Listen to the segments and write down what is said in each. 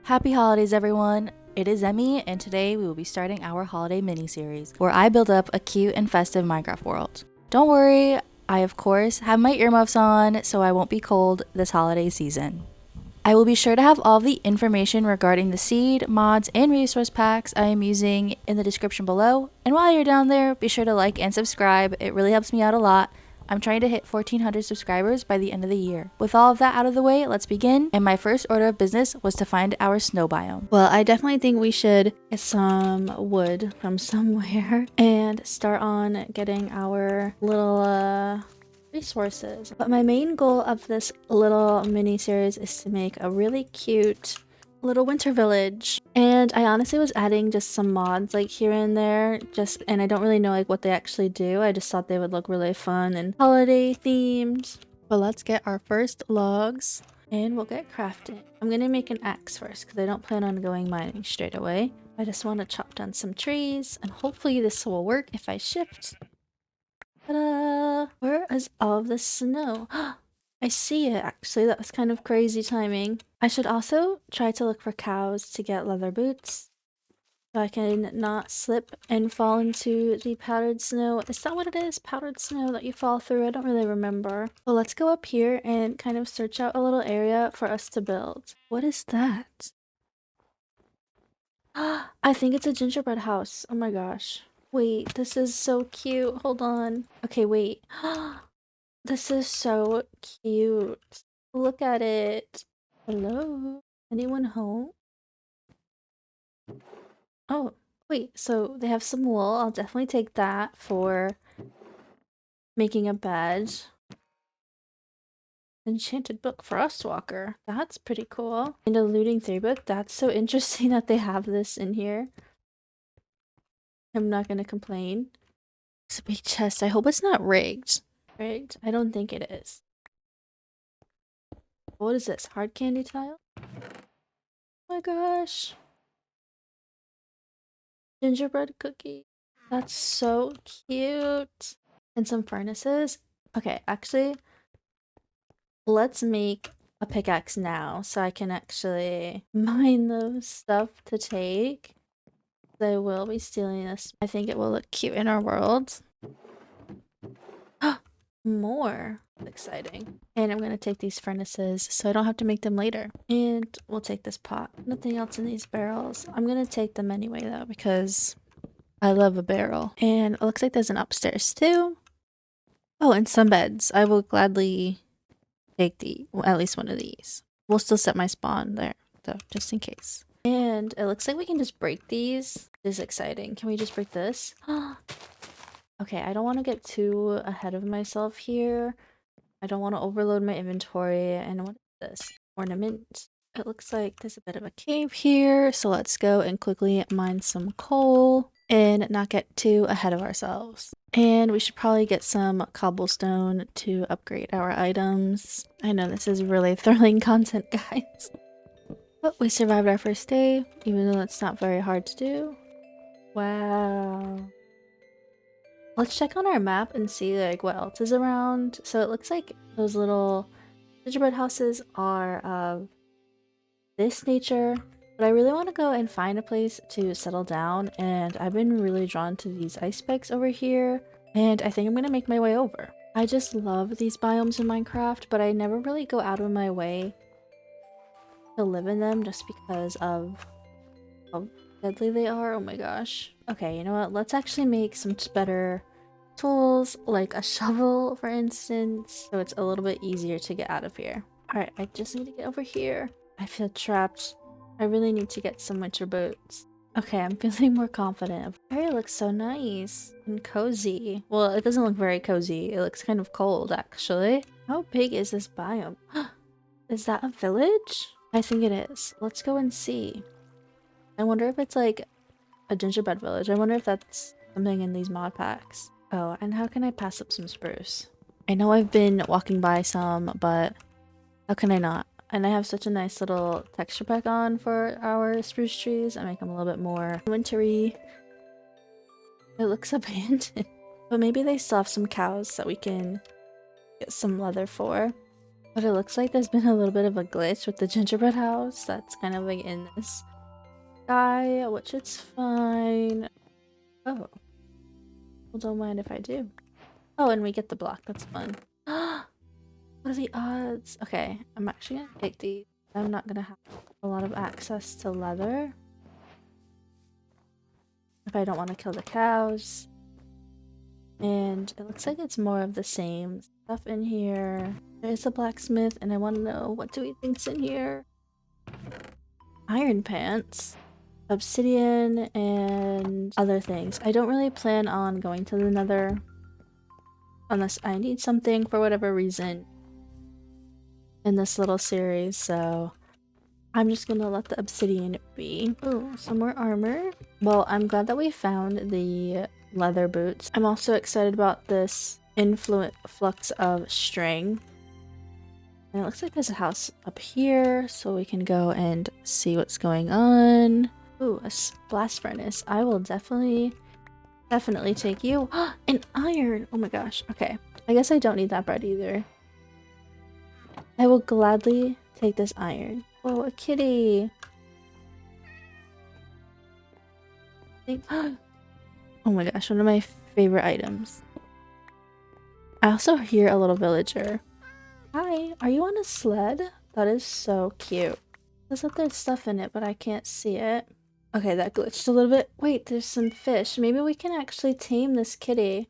Happy holidays, everyone! It is Emmy, and today we will be starting our holiday mini-series, where I build up a cute and festive Minecraft world. Don't worry, I of course have my earmuffs on, so I won't be cold this holiday season. I will be sure to have all of the information regarding the seed, mods, and resource packs I am using in the description below, and while you're down there, be sure to like and subscribe, it really helps me out a lot. I'm trying to hit 1,400 subscribers by the end of the year. With all of that out of the way, let's begin, and my first order of business was to find our snow biome. Well, I definitely think we should get some wood from somewhere and start on getting our little resources. But my main goal of this little mini series is to make a really cute little winter village, and I honestly was adding just some mods like here and there, and I don't really know like what they actually do. I just thought they would look really fun and holiday themed. But let's get our first logs and we'll get crafting. I'm gonna make an axe first because I don't plan on going mining straight away. I just want to chop down some trees, and hopefully this will work if I shift. Ta-da! Where is all the snow? I see it actually. That was kind of crazy timing. I should also try to look for cows to get leather boots so I can not slip and fall into the powdered snow. Is that what it is? Powdered snow that you fall through? I don't really remember. Well, let's go up here and kind of search out a little area for us to build. What is that? I think it's a gingerbread house. Oh my gosh. Wait, this is so cute. Hold on. Okay, wait. This is so cute. Look at it. Hello? Anyone home? Oh, wait. So they have some wool. I'll definitely take that for making a bed. Enchanted book, Frostwalker. That's pretty cool. And a looting 3 book. That's so interesting that they have this in here. I'm not gonna complain. It's a big chest. I hope it's not rigged. Rigged? I don't think it is. What is this? Hard candy tile? Oh my gosh. Gingerbread cookie. That's so cute. And some furnaces. Okay, actually, let's make a pickaxe now so I can actually mine those stuff to take. I will be stealing this. I think it will look cute in our world. More. Exciting. And I'm gonna take these furnaces so I don't have to make them later. And we'll take this pot. Nothing else in these barrels. I'm gonna take them anyway though because I love a barrel. And it looks like there's an upstairs too. Oh, and some beds. I will gladly take at least one of these. We'll still set my spawn there though, just in case. And it looks like we can just break these. This is exciting. Can we just break this? Okay, I don't want to get too ahead of myself here. I don't want to overload my inventory. And what is this? Ornament. It looks like there's a bit of a cave here. So let's go and quickly mine some coal and not get too ahead of ourselves. And we should probably get some cobblestone to upgrade our items. I know this is really thrilling content, guys. But we survived our first day, even though it's not very hard to do. Wow. Let's check on our map and see like what else is around. So it looks like those little gingerbread houses are of this nature, but I really want to go and find a place to settle down, and I've been really drawn to these ice spikes over here, and I think I'm gonna make my way over. I just love these biomes in Minecraft, but I never really go out of my way to live in them just because of how deadly they are. Oh my gosh. Okay, you know what? Let's actually make some better tools, like a shovel, for instance, so it's a little bit easier to get out of here. Alright, I just need to get over here. I feel trapped. I really need to get some winter boots. Okay, I'm feeling more confident. The area looks so nice and cozy. Well, it doesn't look very cozy. It looks kind of cold, actually. How big is this biome? Is that a village? I think it is. Let's go and see. I wonder if it's like a gingerbread village. I wonder if that's something in these mod packs. Oh, and how can I pass up some spruce? I know I've been walking by some, but how can I not? And I have such a nice little texture pack on for our spruce trees. I make them a little bit more wintry. It looks abandoned. But maybe they still have some cows that we can get some leather for. But it looks like there's been a little bit of a glitch with the gingerbread house that's kind of like in this sky, which it's fine. Oh, well, don't mind if I do. Oh, and we get the block. That's fun. What are the odds? Okay, I'm actually gonna take these. I'm not gonna have a lot of access to leather if I don't want to kill the cows. And it looks like it's more of the same stuff in here. There's a blacksmith, and I want to know, what do we think's in here? Iron pants, obsidian, and other things. I don't really plan on going to the nether unless I need something for whatever reason in this little series, so I'm just gonna let the obsidian be. Oh, some more armor. Well, I'm glad that we found the leather boots. I'm also excited about this influx of string. And it looks like there's a house up here, so we can go and see what's going on. Ooh, a blast furnace. I will definitely take you. An iron! Oh my gosh. Okay. I guess I don't need that bread either. I will gladly take this iron. Oh, a kitty! Oh my gosh, one of my favorite items. I also hear a little villager. Hi, are you on a sled? That is so cute. It says that there's stuff in it, but I can't see it. Okay, that glitched a little bit. Wait, there's some fish. Maybe we can actually tame this kitty.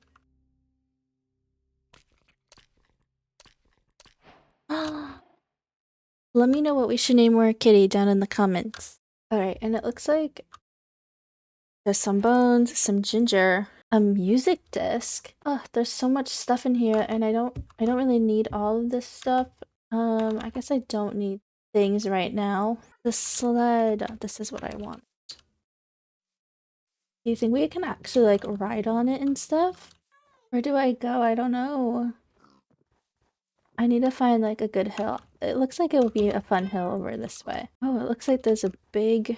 Let me know what we should name our kitty down in the comments. Alright, and it looks like there's some bones, some ginger, a music disc. Oh, there's so much stuff in here, and I don't really need all of this stuff. I guess I don't need things right now. The sled. This is what I want. Do you think we can actually like ride on it and stuff? Where do I go? I don't know. I need to find like a good hill. It looks like it will be a fun hill over this way. Oh, it looks like there's a big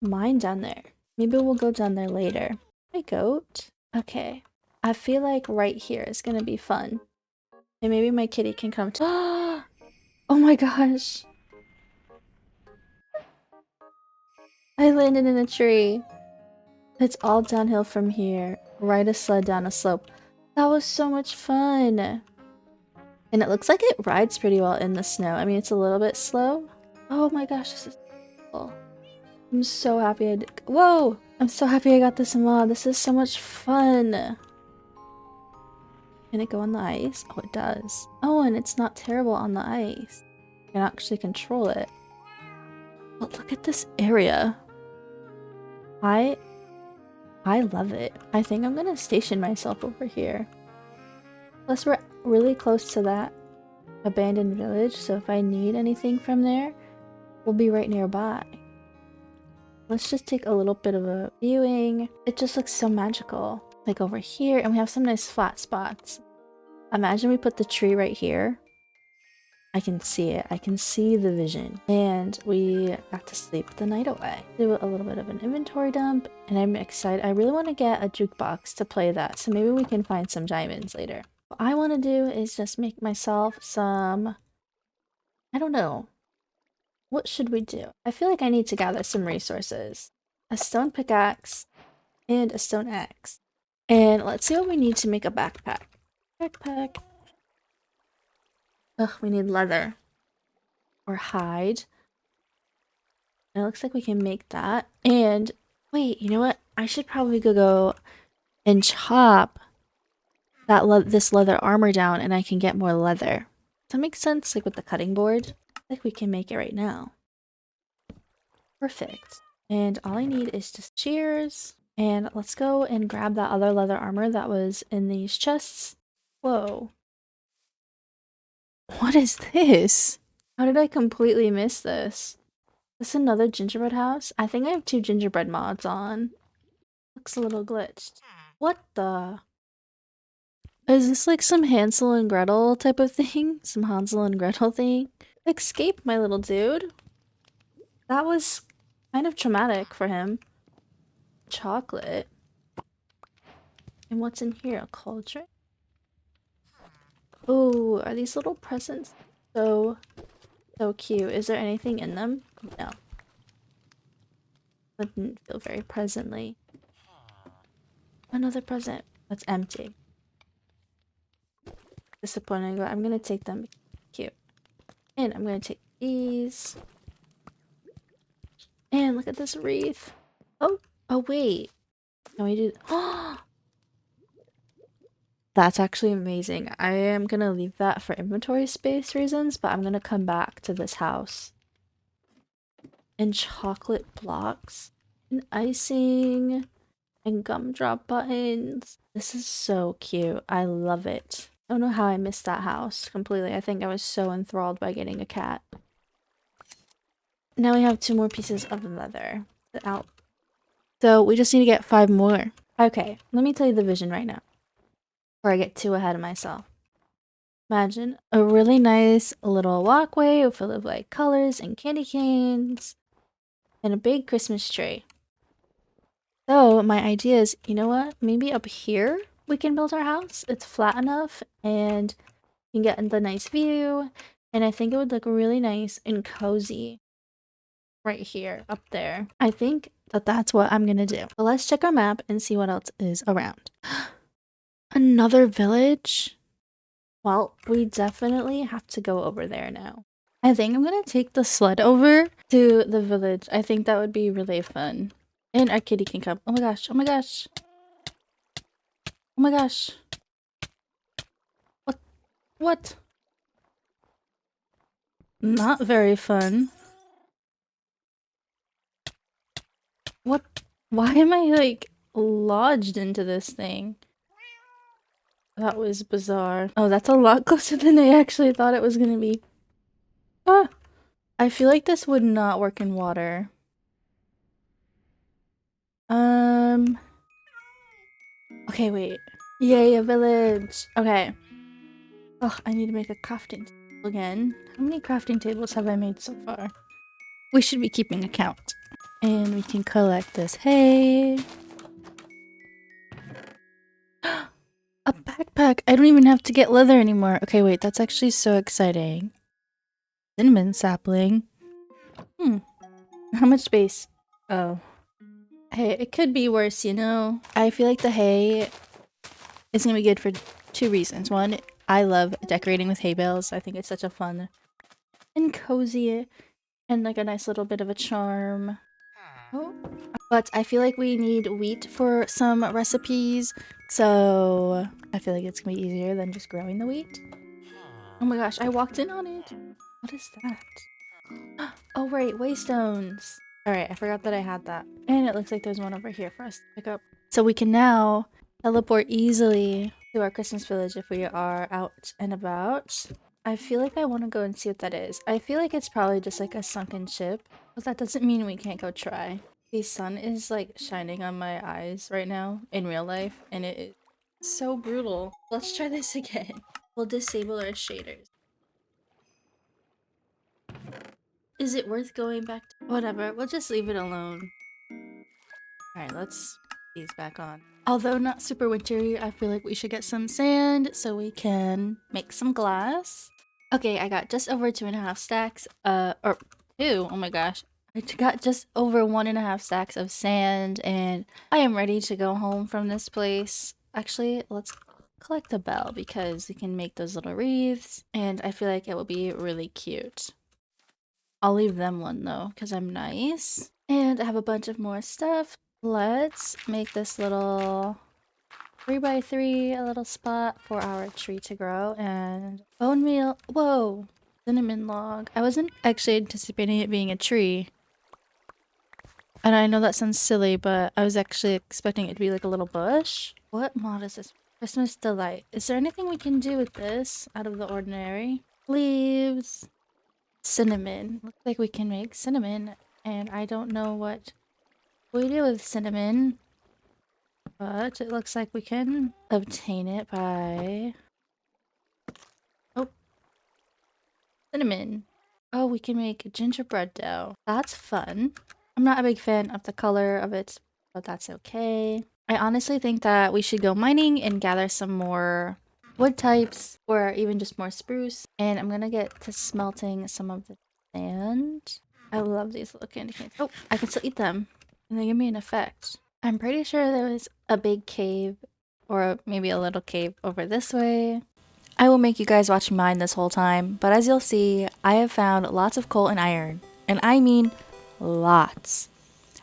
mine down there. Maybe we'll go down there later. Hi, goat. Okay. I feel like right here is gonna be fun. And maybe my kitty can come to- Oh my gosh! I landed in a tree. It's all downhill from here. Ride a sled down a slope. That was so much fun! And it looks like it rides pretty well in the snow. I mean, it's a little bit slow. Oh my gosh, this is cool. I'm so happy I did- Whoa! I'm so happy I got this mod. This is so much fun! Can it go on the ice? Oh, it does. Oh, and it's not terrible on the ice. You can actually control it. But look at this area. I love it. I think I'm gonna station myself over here. Plus, we're really close to that abandoned village, so if I need anything from there, we'll be right nearby. Let's just take a little bit of a viewing. It just looks so magical. Like over here, and we have some nice flat spots. Imagine we put the tree right here. I can see it. I can see the vision. And we got to sleep the night away. Do a little bit of an inventory dump, and I'm excited. I really want to get a jukebox to play that, so maybe we can find some diamonds later. What I want to do is just make myself some... I don't know. What should we do? I feel like I need to gather some resources. A stone pickaxe and a stone axe. And let's see what we need to make a backpack. Backpack. Ugh, we need leather. Or hide. And it looks like we can make that. And wait, you know what? I should probably go and chop this leather armor down, and I can get more leather. Does that make sense? Like with the cutting board? I think we can make it right now. Perfect. And all I need is just shears. And let's go and grab that other leather armor that was in these chests. Whoa. What is this? How did I completely miss this? Is this another gingerbread house? I think I have 2 gingerbread mods on. Looks a little glitched. What the? Is this like some Hansel and Gretel type of thing? Some Hansel and Gretel thing? Escape, my little dude. That was kind of traumatic for him. Chocolate. And what's in here? A cauldron? Oh, are these little presents so cute? Is there anything in them? No. That didn't feel very presently. Another present. That's empty. Disappointing, but I'm gonna take them. Cute. And I'm gonna take these. And look at this wreath. Oh, oh wait. Can we do? That's actually amazing. I am gonna leave that for inventory space reasons, but I'm gonna come back to this house. And chocolate blocks. And icing. And gumdrop buttons. This is so cute. I love it. I don't know how I missed that house completely. I think I was so enthralled by getting a cat. Now we have 2 more pieces of leather out. So we just need to get 5 more. Okay, let me tell you the vision right now. Before I get too ahead of myself. Imagine a really nice little walkway full of like colors and candy canes. And a big Christmas tree. So my idea is, you know what? Maybe up here we can build our house. It's flat enough and you can get the nice view. And I think it would look really nice and cozy right here, up there. I think that that's what I'm gonna do. But let's check our map and see what else is around. Another village? Well, we definitely have to go over there now. I think I'm gonna take the sled over to the village. I think that would be really fun. And our kitty can come. Oh my gosh, oh my gosh. Oh my gosh. What? What? Not very fun. What? Why am I like lodged into this thing? That was bizarre. Oh, that's a lot closer than I actually thought it was gonna be. Ah! I feel like this would not work in water. Okay, wait. Yay, a village. Okay. Oh, I need to make a crafting table again. How many crafting tables have I made so far? We should be keeping a count. And we can collect this hay. A backpack! I don't even have to get leather anymore. Okay, wait, that's actually so exciting. Cinnamon sapling. How much space? Oh. Hey, it could be worse, you know? I feel like the hay is gonna be good for 2 reasons. One, I love decorating with hay bales. I think it's such a fun and cozy and like a nice little bit of a charm. Oh. But I feel like we need wheat for some recipes, so I feel like it's gonna be easier than just growing the wheat. Oh my gosh, I walked in on it. What is that? Oh right, waystones. Alright, I forgot that I had that. And it looks like there's one over here for us to pick up. So we can now teleport easily to our Christmas village if we are out and about. I feel like I want to go and see what that is. I feel like it's probably just like a sunken ship, but that doesn't mean we can't go try. The sun is like shining on my eyes right now in real life, and it is so brutal. Let's try this again. We'll disable our shaders. Is it worth going back to? Whatever, we'll just leave it alone. Alright, let's put these back on. Although not super wintry, I feel like we should get some sand so we can make some glass. Okay, I got just over 2.5 stacks, or 2, oh my gosh. I got just over 1.5 stacks of sand, and I am ready to go home from this place. Actually, let's collect a bell because we can make those little wreaths, and I feel like it will be really cute. I'll leave them one though, because I'm nice. And I have a bunch of more stuff. Let's make this little 3x3, a little spot for our tree to grow, and bone meal. Whoa! Cinnamon log. I wasn't actually anticipating it being a tree. And I know that sounds silly, but I was actually expecting it to be like a little bush. What mod is this? Christmas Delight. Is there anything we can do with this out of the ordinary? Leaves. Cinnamon. Looks like we can make cinnamon, and I don't know what we do with cinnamon, but it looks like we can obtain it by... Oh. Cinnamon. Oh, we can make gingerbread dough. That's fun. I'm not a big fan of the color of it, but that's okay. I honestly think that we should go mining and gather some more wood types or even just more spruce. And I'm gonna get to smelting some of the sand. I love these little candy canes. Oh, I can still eat them. And they give me an effect. I'm pretty sure there was a big cave or maybe a little cave over this way. I will make you guys watch mine this whole time, but as you'll see, I have found lots of coal and iron. And I mean lots.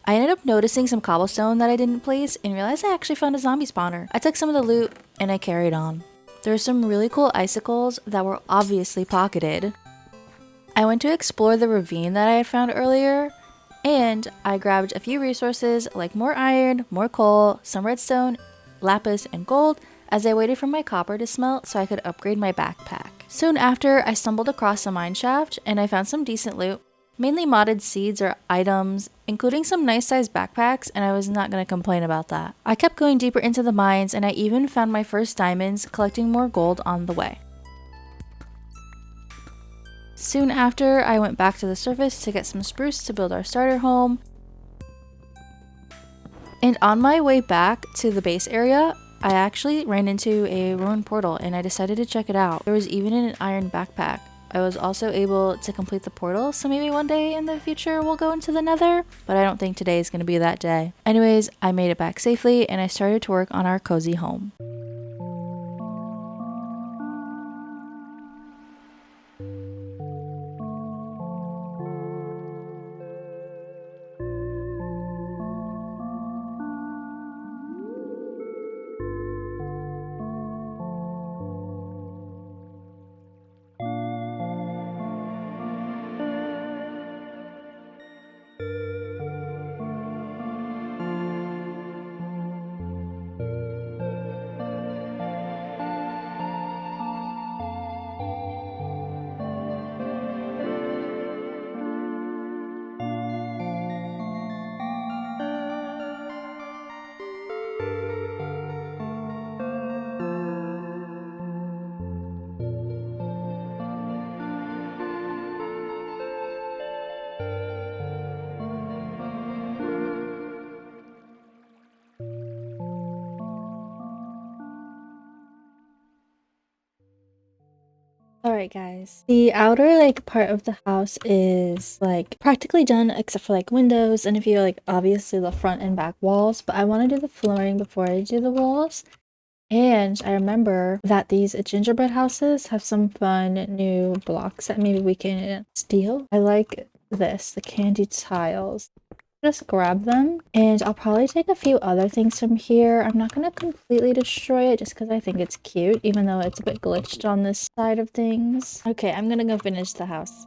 I ended up noticing some cobblestone that I didn't place and realized I actually found a zombie spawner. I took some of the loot and I carried on. There are some really cool icicles that were obviously pocketed. I went to explore the ravine that I had found earlier, and I grabbed a few resources like more iron, more coal, some redstone, lapis, and gold as I waited for my copper to smelt so I could upgrade my backpack. Soon after, I stumbled across a mine shaft and I found some decent loot, mainly modded seeds or items, including some nice sized backpacks, and I was not going to complain about that. I kept going deeper into the mines and I even found my first diamonds, collecting more gold on the way. Soon after, I went back to the surface to get some spruce to build our starter home. And on my way back to the base area, I actually ran into a ruined portal and I decided to check it out. There was even an iron backpack. I was also able to complete the portal, so maybe one day in the future we'll go into the nether, but I don't think today is going to be that day. Anyways, I made it back safely and I started to work on our cozy home. Alright guys, the outer part of the house is practically done except for windows and a few obviously the front and back walls, but I want to do the flooring before I do the walls. And I remember that these gingerbread houses have some fun new blocks that maybe we can steal. I like this, the candy tiles. Just grab them and I'll probably take a few other things from here. I'm not going to completely destroy it just because I think it's cute, even though it's a bit glitched on this side of things. Okay, I'm going to go finish the house.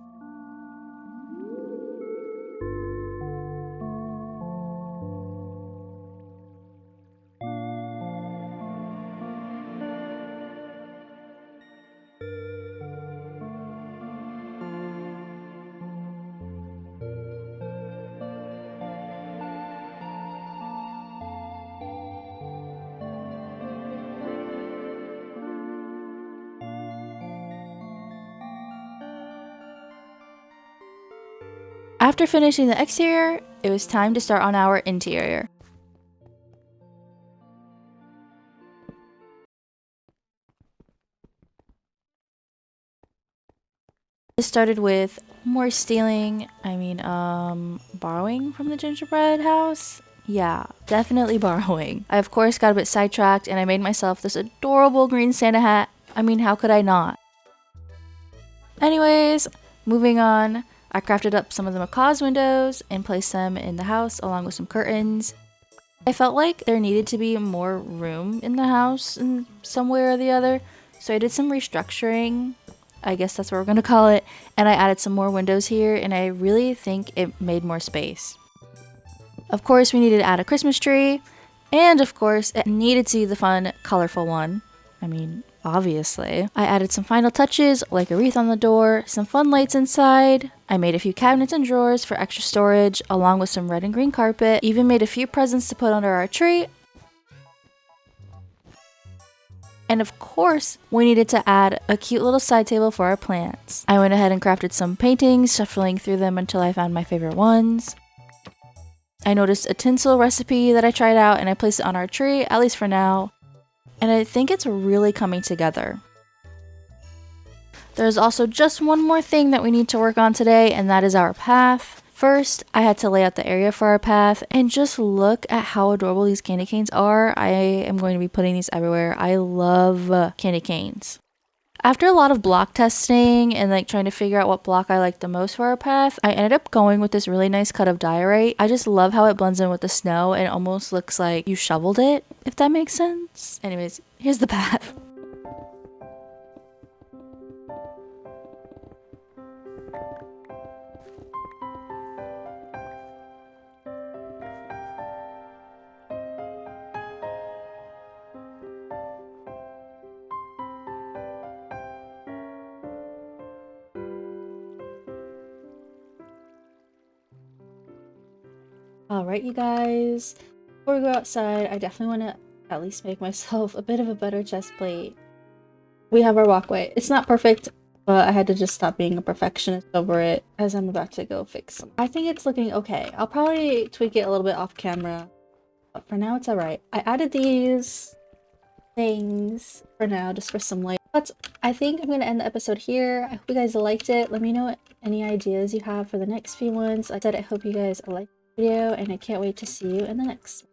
After finishing the exterior, it was time to start on our interior. This started with more stealing, borrowing from the gingerbread house. Yeah, definitely borrowing. I of course got a bit sidetracked and I made myself this adorable green Santa hat. How could I not? Anyways, moving on. I crafted up some of the Macaw's windows and placed them in the house along with some curtains. I felt like there needed to be more room in the house in some way or the other, so I did some restructuring. I guess that's what we're gonna call it, and I added some more windows here and I really think it made more space. Of course, we needed to add a Christmas tree, and of course, it needed to be the fun, colorful one. Obviously. I added some final touches like a wreath on the door, some fun lights inside. I made a few cabinets and drawers for extra storage along with some red and green carpet. Even made a few presents to put under our tree. And of course, we needed to add a cute little side table for our plants. I went ahead and crafted some paintings, shuffling through them until I found my favorite ones. I noticed a tinsel recipe that I tried out and I placed it on our tree, at least for now. and I think it's really coming together. There's also just one more thing that we need to work on today, and that is our path. First, I had to lay out the area for our path, and just look at how adorable these candy canes are. I am going to be putting these everywhere. I love candy canes. After a lot of block testing and like trying to figure out what block I like the most for our path, I ended up going with this really nice cut of diorite. I just love how it blends in with the snow and it almost looks like you shoveled it, if that makes sense. Anyways, here's the path. Alright, you guys, before we go outside, I definitely want to at least make myself a bit of a better chest plate. We have our walkway. It's not perfect, but I had to just stop being a perfectionist over it as I'm about to go fix them. I think it's looking okay. I'll probably tweak it a little bit off camera, but for now it's alright. I added these things for now just for some light. But I think I'm going to end the episode here. I hope you guys liked it. Let me know any ideas you have for the next few ones. Like I said, I hope you guys liked the video, and I can't wait to see you in the next one.